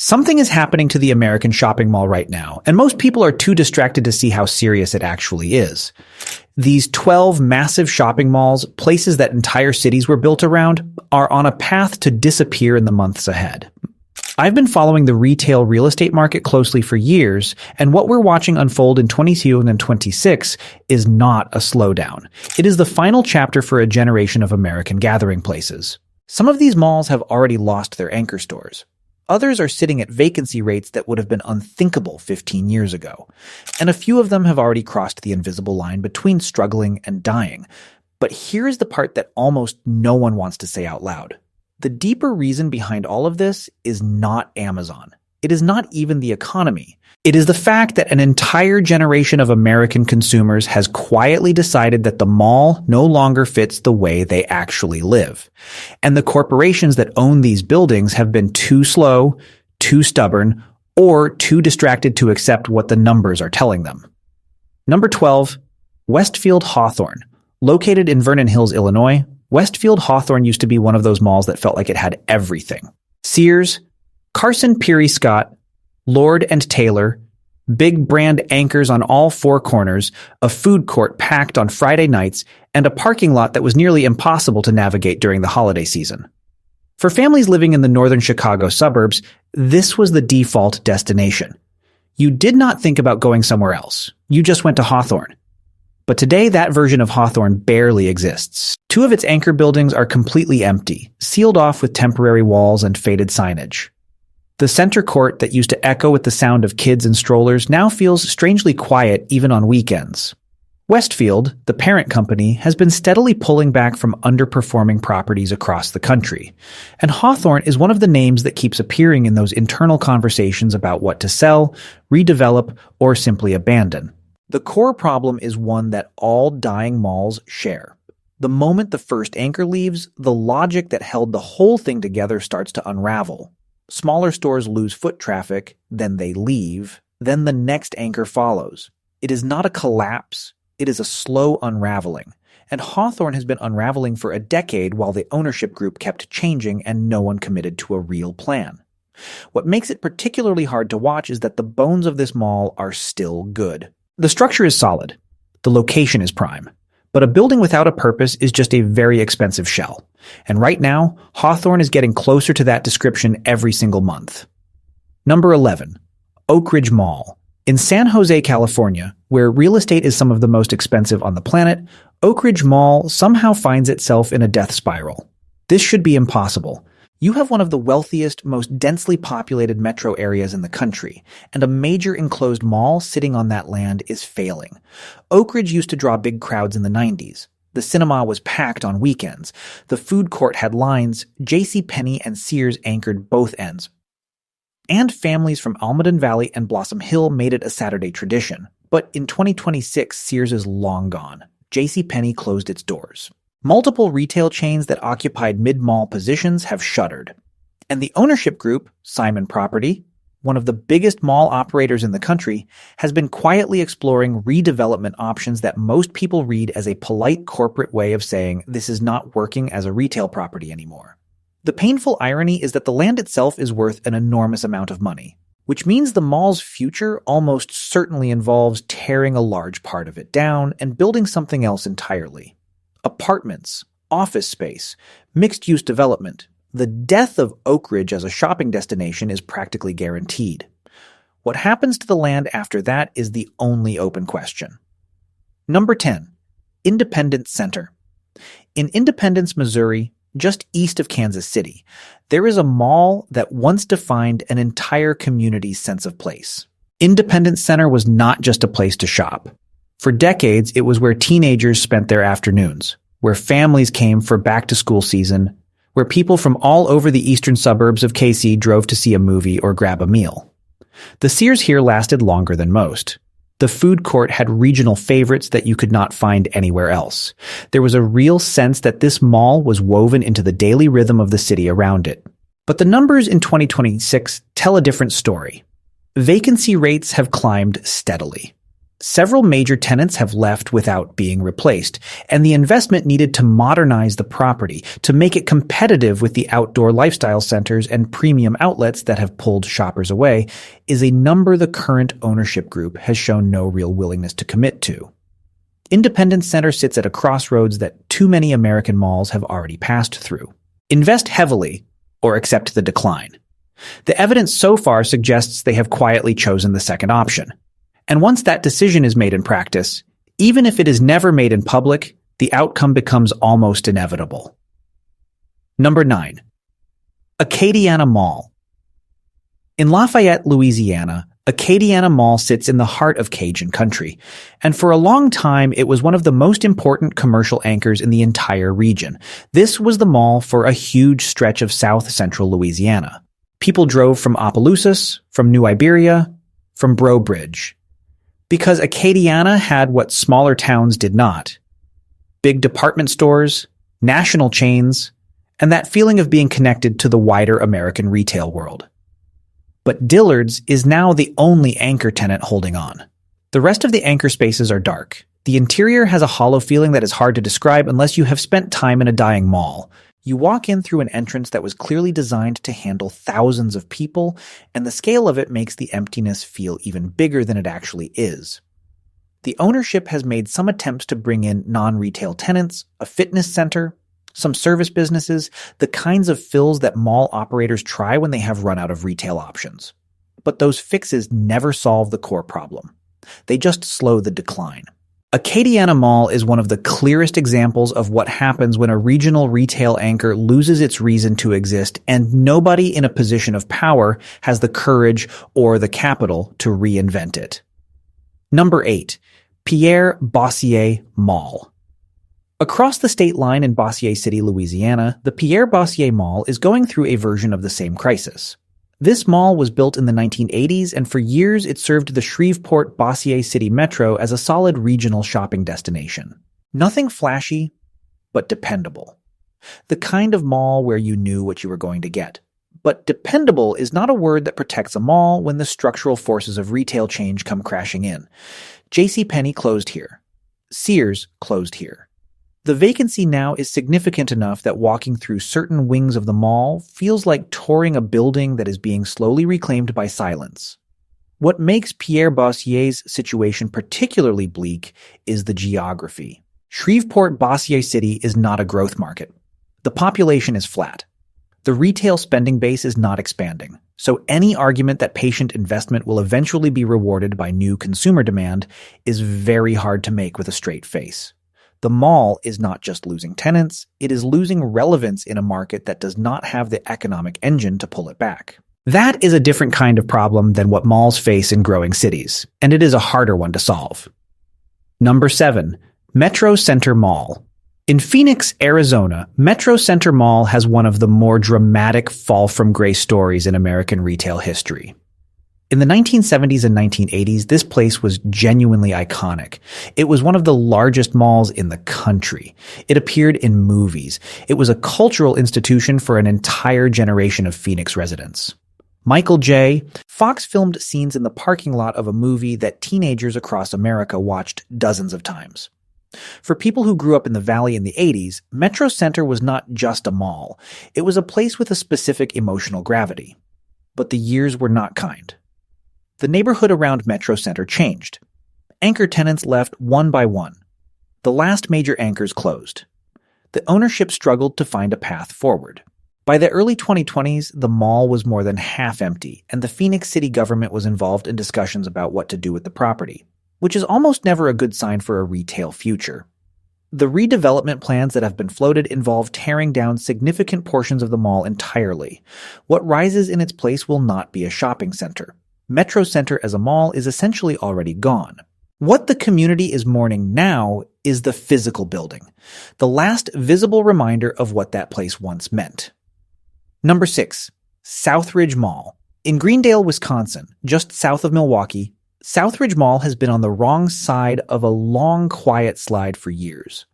Something is happening to the American shopping mall right now, and most people are too distracted to see how serious it actually is. These 12 massive shopping malls, places that entire cities were built around, are on a path to disappear in the months ahead. I've been following the retail real estate market closely for years, and what we're watching unfold in 2026 is not a slowdown. It is the final chapter for a generation of American gathering places. Some of these malls have already lost their anchor stores. Others are sitting at vacancy rates that would have been unthinkable 15 years ago. And a few of them have already crossed the invisible line between struggling and dying. But here's the part that almost no one wants to say out loud. The deeper reason behind all of this is not Amazon. It is not even the economy. It is the fact that an entire generation of American consumers has quietly decided that the mall no longer fits the way they actually live. And the corporations that own these buildings have been too slow, too stubborn, or too distracted to accept what the numbers are telling them. Number 12, Westfield Hawthorne. Located in Vernon Hills, Illinois, Westfield Hawthorne used to be one of those malls that felt like it had everything. Sears, Carson Pirie Scott, Lord & Taylor, big brand anchors on all four corners, a food court packed on Friday nights, and a parking lot that was nearly impossible to navigate during the holiday season. For families living in the northern Chicago suburbs, this was the default destination. You did not think about going somewhere else. You just went to Hawthorne. But today, that version of Hawthorne barely exists. Two of its anchor buildings are completely empty, sealed off with temporary walls and faded signage. The center court that used to echo with the sound of kids and strollers now feels strangely quiet even on weekends. Westfield, the parent company, has been steadily pulling back from underperforming properties across the country, and Hawthorne is one of the names that keeps appearing in those internal conversations about what to sell, redevelop, or simply abandon. The core problem is one that all dying malls share. The moment the first anchor leaves, the logic that held the whole thing together starts to unravel. Smaller stores lose foot traffic, then they leave, then the next anchor follows. It is not a collapse, it is a slow unraveling. And Hawthorne has been unraveling for a decade while the ownership group kept changing and no one committed to a real plan. What makes it particularly hard to watch is that the bones of this mall are still good. The structure is solid. The location is prime. But a building without a purpose is just a very expensive shell. And right now, Hawthorne is getting closer to that description every single month. Number 11, Oak Ridge Mall. In San Jose, California, where real estate is some of the most expensive on the planet, Oak Ridge Mall somehow finds itself in a death spiral. This should be impossible. You have one of the wealthiest, most densely populated metro areas in the country, and a major enclosed mall sitting on that land is failing. Oak Ridge used to draw big crowds in the 90s. The cinema was packed on weekends. The food court had lines. JCPenney and Sears anchored both ends. And families from Almaden Valley and Blossom Hill made it a Saturday tradition. But in 2026, Sears is long gone. JCPenney closed its doors. Multiple retail chains that occupied mid-mall positions have shuttered. And the ownership group, Simon Property, one of the biggest mall operators in the country, has been quietly exploring redevelopment options that most people read as a polite corporate way of saying this is not working as a retail property anymore. The painful irony is that the land itself is worth an enormous amount of money, which means the mall's future almost certainly involves tearing a large part of it down and building something else entirely. Apartments, office space, mixed-use development. The death of Oak Ridge as a shopping destination is practically guaranteed. What happens to the land after that is the only open question. Number 10, Independence Center. In Independence, Missouri, just east of Kansas City, there is a mall that once defined an entire community's sense of place. Independence Center was not just a place to shop. For decades, it was where teenagers spent their afternoons, where families came for back-to-school season, where people from all over the eastern suburbs of KC drove to see a movie or grab a meal. The Sears here lasted longer than most. The food court had regional favorites that you could not find anywhere else. There was a real sense that this mall was woven into the daily rhythm of the city around it. But the numbers in 2026 tell a different story. Vacancy rates have climbed steadily. Several major tenants have left without being replaced, and the investment needed to modernize the property to make it competitive with the outdoor lifestyle centers and premium outlets that have pulled shoppers away is a number the current ownership group has shown no real willingness to commit to. Independence Center sits at a crossroads that too many American malls have already passed through. Invest heavily or accept the decline. The evidence so far suggests they have quietly chosen the second option. And once that decision is made in practice, even if it is never made in public, the outcome becomes almost inevitable. Number 9. Acadiana Mall. In Lafayette, Louisiana, Acadiana Mall sits in the heart of Cajun country, and for a long time it was one of the most important commercial anchors in the entire region. This was the mall for a huge stretch of south-central Louisiana. People drove from Opelousas, from New Iberia, from Breaux Bridge. Because Acadiana had what smaller towns did not. Big department stores, national chains, and that feeling of being connected to the wider American retail world. But Dillard's is now the only anchor tenant holding on. The rest of the anchor spaces are dark. The interior has a hollow feeling that is hard to describe unless you have spent time in a dying mall. You walk in through an entrance that was clearly designed to handle thousands of people, and the scale of it makes the emptiness feel even bigger than it actually is. The ownership has made some attempts to bring in non-retail tenants, a fitness center, some service businesses, the kinds of fills that mall operators try when they have run out of retail options. But those fixes never solve the core problem. They just slow the decline. Acadiana Mall is one of the clearest examples of what happens when a regional retail anchor loses its reason to exist and nobody in a position of power has the courage or the capital to reinvent it. Number 8. Pierre Bossier Mall. Across the state line in Bossier City, Louisiana, the Pierre Bossier Mall is going through a version of the same crisis. This mall was built in the 1980s, and for years it served the Shreveport-Bossier City Metro as a solid regional shopping destination. Nothing flashy, but dependable. The kind of mall where you knew what you were going to get. But dependable is not a word that protects a mall when the structural forces of retail change come crashing in. JCPenney closed here. Sears closed here. The vacancy now is significant enough that walking through certain wings of the mall feels like touring a building that is being slowly reclaimed by silence. What makes Pierre Bossier's situation particularly bleak is the geography. Shreveport-Bossier City is not a growth market. The population is flat. The retail spending base is not expanding, so any argument that patient investment will eventually be rewarded by new consumer demand is very hard to make with a straight face. The mall is not just losing tenants, it is losing relevance in a market that does not have the economic engine to pull it back. That is a different kind of problem than what malls face in growing cities, and it is a harder one to solve. Number 7. Metro Center Mall. In Phoenix, Arizona, Metro Center Mall has one of the more dramatic fall from grace stories in American retail history. In the 1970s and 1980s, this place was genuinely iconic. It was one of the largest malls in the country. It appeared in movies. It was a cultural institution for an entire generation of Phoenix residents. Michael J. Fox filmed scenes in the parking lot of a movie that teenagers across America watched dozens of times. For people who grew up in the Valley in the 80s, Metro Center was not just a mall. It was a place with a specific emotional gravity. But the years were not kind. The neighborhood around Metro Center changed. Anchor tenants left one by one. The last major anchors closed. The ownership struggled to find a path forward. By the early 2020s, the mall was more than half empty, and the Phoenix city government was involved in discussions about what to do with the property, which is almost never a good sign for a retail future. The redevelopment plans that have been floated involve tearing down significant portions of the mall entirely. What rises in its place will not be a shopping center. Metro Center as a mall is essentially already gone. What the community is mourning now is the physical building, the last visible reminder of what that place once meant. Number 6. Southridge Mall. In Greendale, Wisconsin, just south of Milwaukee, Southridge Mall has been on the wrong side of a long, quiet slide for years.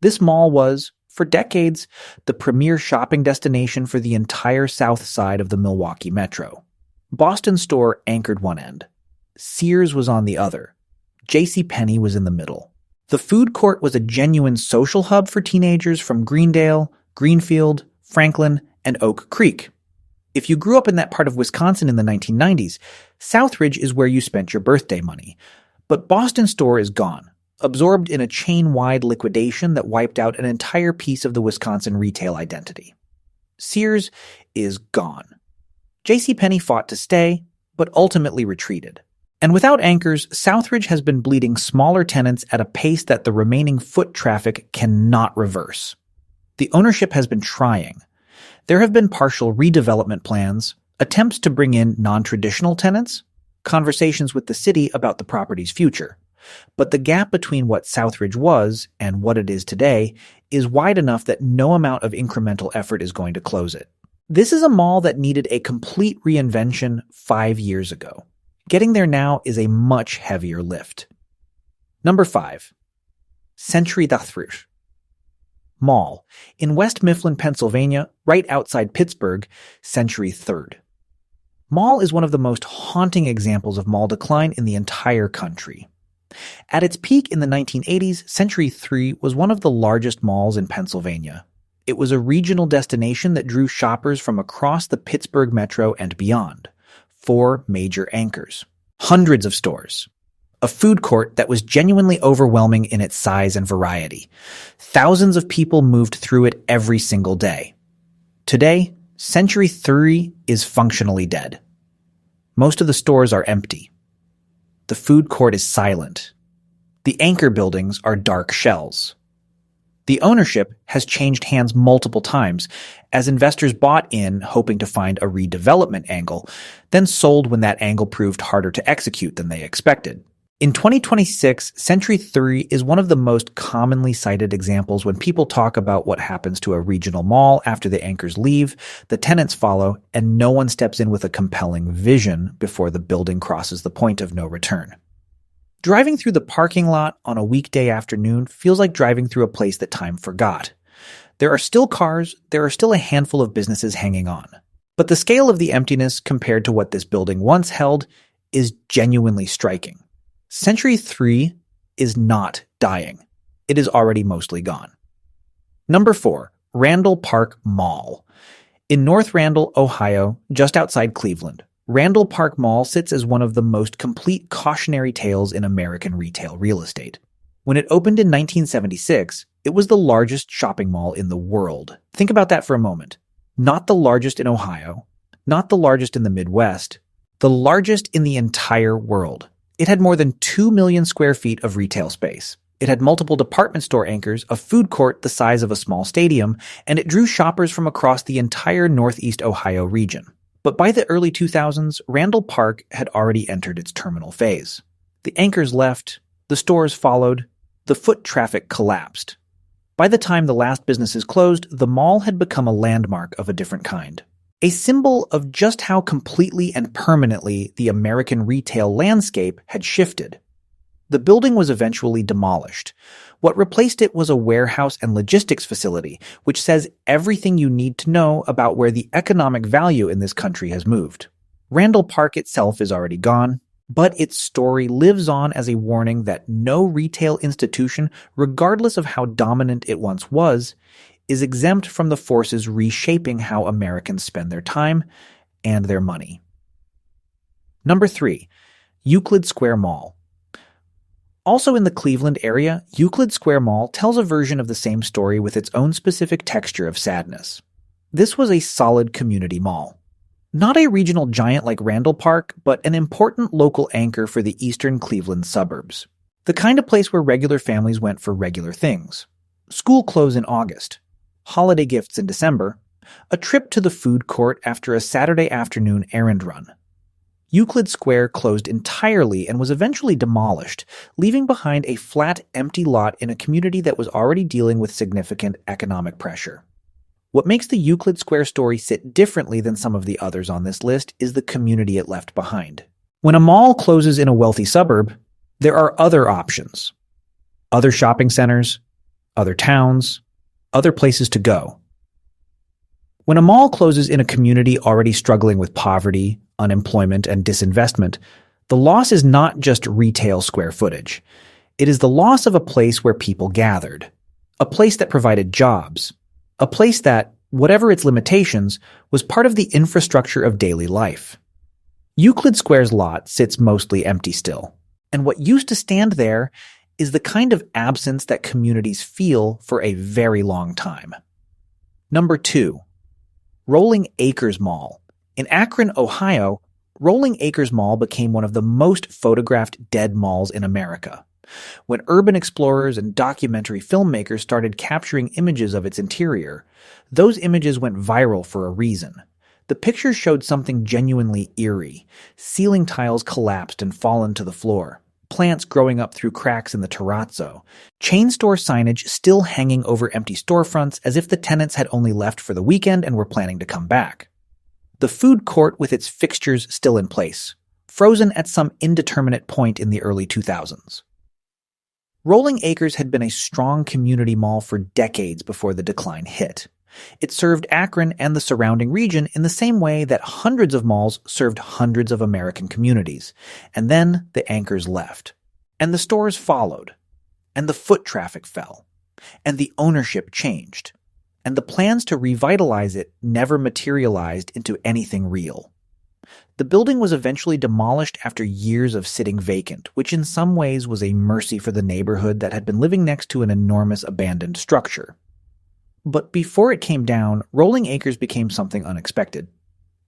This mall was, for decades, the premier shopping destination for the entire south side of the Milwaukee metro. Boston Store anchored one end. Sears was on the other. JCPenney was in the middle. The food court was a genuine social hub for teenagers from Greendale, Greenfield, Franklin, and Oak Creek. If you grew up in that part of Wisconsin in the 1990s, Southridge is where you spent your birthday money. But Boston Store is gone, absorbed in a chain-wide liquidation that wiped out an entire piece of the Wisconsin retail identity. Sears is gone. JCPenney fought to stay, but ultimately retreated. And without anchors, Southridge has been bleeding smaller tenants at a pace that the remaining foot traffic cannot reverse. The ownership has been trying. There have been partial redevelopment plans, attempts to bring in non-traditional tenants, conversations with the city about the property's future. But the gap between what Southridge was and what it is today is wide enough that no amount of incremental effort is going to close it. This is a mall that needed a complete reinvention 5 years ago. Getting there now is a much heavier lift. Number 5. Century Southridge Mall. In West Mifflin, Pennsylvania, right outside Pittsburgh, Century 3rd. Mall is one of the most haunting examples of mall decline in the entire country. At its peak in the 1980s, Century 3 was one of the largest malls in Pennsylvania. It was a regional destination that drew shoppers from across the Pittsburgh metro and beyond. 4 major anchors. Hundreds of stores. A food court that was genuinely overwhelming in its size and variety. Thousands of people moved through it every single day. Today, Century 3 is functionally dead. Most of the stores are empty. The food court is silent. The anchor buildings are dark shells. The ownership has changed hands multiple times as investors bought in hoping to find a redevelopment angle, then sold when that angle proved harder to execute than they expected. In 2026, Century 3 is one of the most commonly cited examples when people talk about what happens to a regional mall after the anchors leave, the tenants follow, and no one steps in with a compelling vision before the building crosses the point of no return. Driving through the parking lot on a weekday afternoon feels like driving through a place that time forgot. There are still cars, there are still a handful of businesses hanging on. But the scale of the emptiness compared to what this building once held is genuinely striking. Century 3 is not dying. It is already mostly gone. Number 4, Randall Park Mall. In North Randall, Ohio, just outside Cleveland, Randall Park Mall sits as one of the most complete cautionary tales in American retail real estate. When it opened in 1976, it was the largest shopping mall in the world. Think about that for a moment. Not the largest in Ohio, not the largest in the Midwest, the largest in the entire world. It had more than 2 million square feet of retail space. It had multiple department store anchors, a food court the size of a small stadium, and it drew shoppers from across the entire Northeast Ohio region. But by the early 2000s, Randall Park had already entered its terminal phase. The anchors left, the stores followed, the foot traffic collapsed. By the time the last businesses closed, the mall had become a landmark of a different kind. A symbol of just how completely and permanently the American retail landscape had shifted. The building was eventually demolished. What replaced it was a warehouse and logistics facility, which says everything you need to know about where the economic value in this country has moved. Randall Park itself is already gone, but its story lives on as a warning that no retail institution, regardless of how dominant it once was, is exempt from the forces reshaping how Americans spend their time and their money. Number 3, Euclid Square Mall. Also in the Cleveland area, Euclid Square Mall tells a version of the same story with its own specific texture of sadness. This was a solid community mall. Not a regional giant like Randall Park, but an important local anchor for the eastern Cleveland suburbs. The kind of place where regular families went for regular things. School clothes in August, holiday gifts in December, a trip to the food court after a Saturday afternoon errand run. Euclid Square closed entirely and was eventually demolished, leaving behind a flat, empty lot in a community that was already dealing with significant economic pressure. What makes the Euclid Square story sit differently than some of the others on this list is the community it left behind. When a mall closes in a wealthy suburb, there are other options. Other shopping centers, other towns, other places to go. When a mall closes in a community already struggling with poverty, unemployment, and disinvestment, The loss is not just retail square footage. It is the loss of a place where people gathered, a place that provided jobs, a place that, whatever its limitations, was part of the infrastructure of daily life. Euclid Square's lot sits mostly empty still, and what used to stand there is the kind of absence that communities feel for a very long time. Number 2. Rolling Acres Mall. In Akron, Ohio, Rolling Acres Mall became one of the most photographed dead malls in America. When urban explorers and documentary filmmakers started capturing images of its interior, those images went viral for a reason. The pictures showed something genuinely eerie. Ceiling tiles collapsed and fallen to the floor, plants growing up through cracks in the terrazzo, chain store signage still hanging over empty storefronts as if the tenants had only left for the weekend and were planning to come back. The food court with its fixtures still in place, frozen at some indeterminate point in the early 2000s. Rolling Acres had been a strong community mall for decades before the decline hit. It served Akron and the surrounding region in the same way that hundreds of malls served hundreds of American communities. And then the anchors left. And the stores followed. And the foot traffic fell. And the ownership changed. And the plans to revitalize it never materialized into anything real. The building was eventually demolished after years of sitting vacant, which in some ways was a mercy for the neighborhood that had been living next to an enormous abandoned structure. But before it came down, Rolling Acres became something unexpected.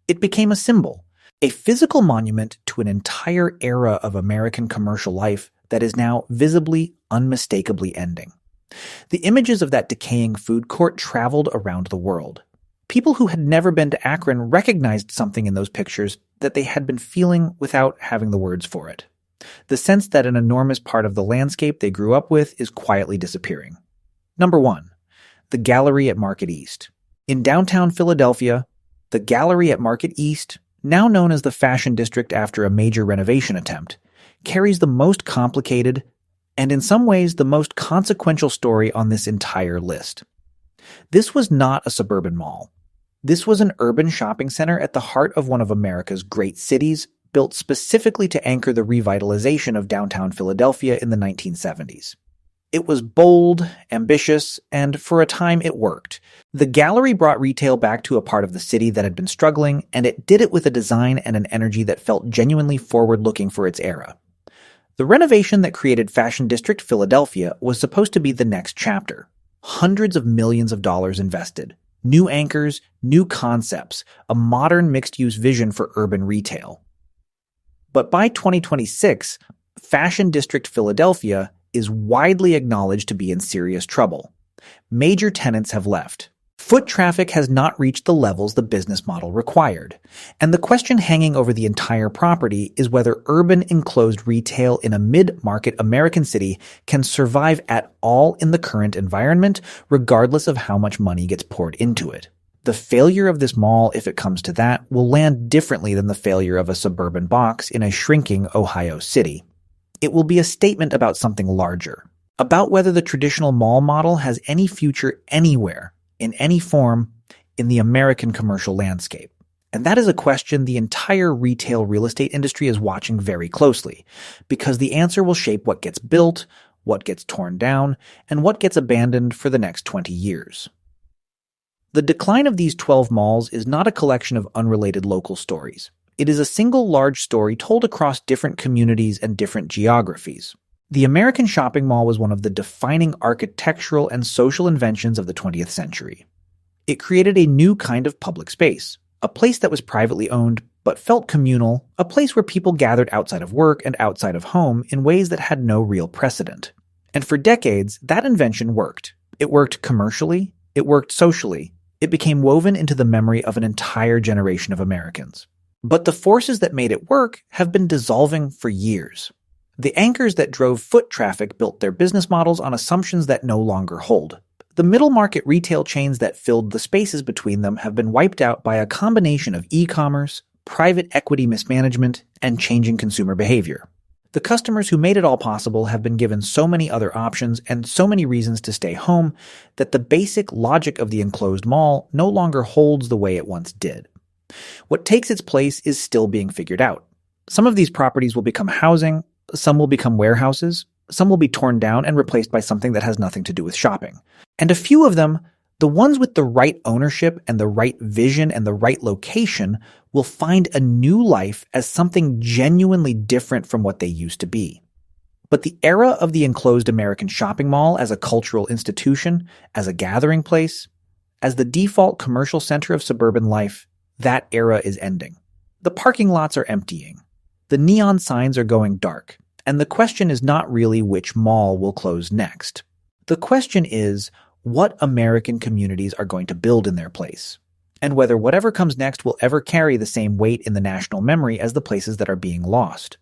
It became a symbol, a physical monument to an entire era of American commercial life that is now visibly, unmistakably ending. The images of that decaying food court traveled around the world. People who had never been to Akron recognized something in those pictures that they had been feeling without having the words for it. The sense that an enormous part of the landscape they grew up with is quietly disappearing. Number 1. The Gallery at Market East. In downtown Philadelphia, the Gallery at Market East, now known as the Fashion District after a major renovation attempt, carries the most complicated and in some ways the most consequential story on this entire list. This was not a suburban mall. This was an urban shopping center at the heart of one of America's great cities, built specifically to anchor the revitalization of downtown Philadelphia in the 1970s. It was bold, ambitious, and for a time it worked. The gallery brought retail back to a part of the city that had been struggling, and it did it with a design and an energy that felt genuinely forward-looking for its era. The renovation that created Fashion District Philadelphia was supposed to be the next chapter. Hundreds of millions of dollars invested. New anchors, new concepts, a modern mixed-use vision for urban retail. But by 2026, Fashion District Philadelphia is widely acknowledged to be in serious trouble. Major tenants have left. Foot traffic has not reached the levels the business model required. And the question hanging over the entire property is whether urban enclosed retail in a mid-market American city can survive at all in the current environment, regardless of how much money gets poured into it. The failure of this mall, if it comes to that, will land differently than the failure of a suburban box in a shrinking Ohio city. It will be a statement about something larger, about whether the traditional mall model has any future anywhere, in any form, in the American commercial landscape. And that is a question the entire retail real estate industry is watching very closely, because the answer will shape what gets built, what gets torn down, and what gets abandoned for the next 20 years. The decline of these 12 malls is not a collection of unrelated local stories. It is a single large story told across different communities and different geographies. The American shopping mall was one of the defining architectural and social inventions of the 20th century. It created a new kind of public space, a place that was privately owned but felt communal, a place where people gathered outside of work and outside of home in ways that had no real precedent. And for decades, that invention worked. It worked commercially, it worked socially, it became woven into the memory of an entire generation of Americans. But the forces that made it work have been dissolving for years. The anchors that drove foot traffic built their business models on assumptions that no longer hold. The middle market retail chains that filled the spaces between them have been wiped out by a combination of e-commerce, private equity mismanagement, and changing consumer behavior. The customers who made it all possible have been given so many other options and so many reasons to stay home that the basic logic of the enclosed mall no longer holds the way it once did. What takes its place is still being figured out. Some of these properties will become housing, some will become warehouses, some will be torn down and replaced by something that has nothing to do with shopping. And a few of them, the ones with the right ownership and the right vision and the right location, will find a new life as something genuinely different from what they used to be. But the era of the enclosed American shopping mall as a cultural institution, as a gathering place, as the default commercial center of suburban life, that era is ending. The parking lots are emptying. The neon signs are going dark. And the question is not really which mall will close next. The question is what American communities are going to build in their place, and whether whatever comes next will ever carry the same weight in the national memory as the places that are being lost.